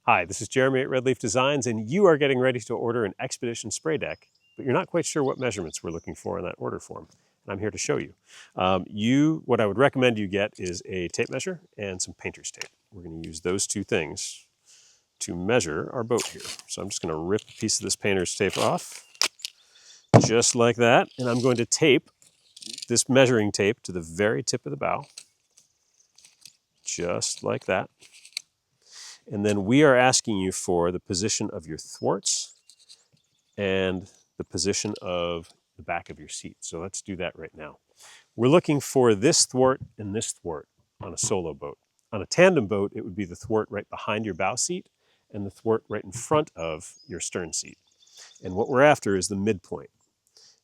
Hi, this is Jeremy at Red Leaf Designs, and you are getting ready to order an Expedition spray deck, but you're not quite sure what measurements we're looking for in that order form, and I'm here to show you. What I would recommend you get is a tape measure and some painter's tape. We're going to use those two things to measure our boat here. So I'm just going to rip a piece of this painter's tape off, just like that, and I'm going to tape this measuring tape to the very tip of the bow, just like that. And then we are asking you for the position of your thwarts and the position of the back of your seat. So let's do that right now. We're looking for this thwart and this thwart on a solo boat. On a tandem boat, it would be the thwart right behind your bow seat and the thwart right in front of your stern seat. And what we're after is the midpoint.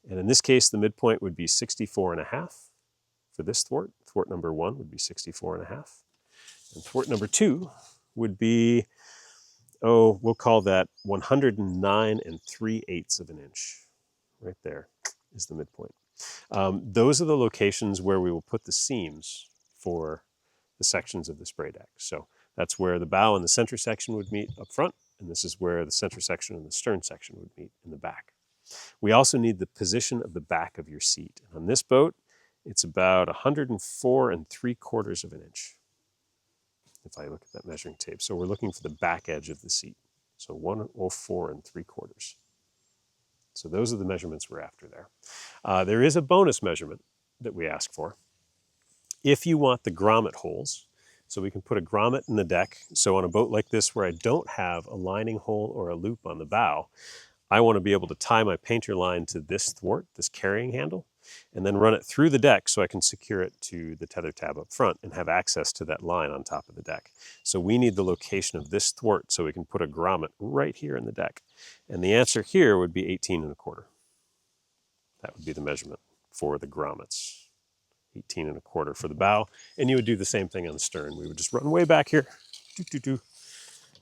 And in this case, the midpoint would be 64.5 for this thwart. Thwart number 1 would be 64.5. And thwart number 2 would be, we'll call that 109 3/8 of an inch. Right there is the midpoint. Those are the locations where we will put the seams for the sections of the spray deck. So that's where the bow and the center section would meet up front, and this is where the center section and the stern section would meet in the back. We also need the position of the back of your seat. And on this boat, it's about 104 3/4 of an inch. If I look at that measuring tape. So we're looking for the back edge of the seat. So 104 3/4. So those are the measurements we're after there. There is a bonus measurement that we ask for. If you want the grommet holes, so we can put a grommet in the deck. So on a boat like this where I don't have a lining hole or a loop on the bow, I want to be able to tie my painter line to this thwart, this carrying handle, and then run it through the deck so I can secure it to the tether tab up front and have access to that line on top of the deck. So we need the location of this thwart so we can put a grommet right here in the deck. And the answer here would be 18 1/4. That would be the measurement for the grommets. 18 1/4 for the bow. And you would do the same thing on the stern. We would just run way back here,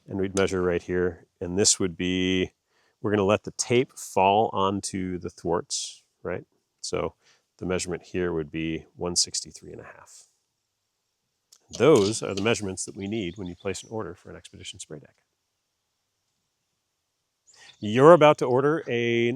and we'd measure right here. And this would be, we're going to let the tape fall onto the thwarts, right? So the measurement here would be 163.5. Those are the measurements that we need when you place an order for an Expedition spray deck. You're about to order a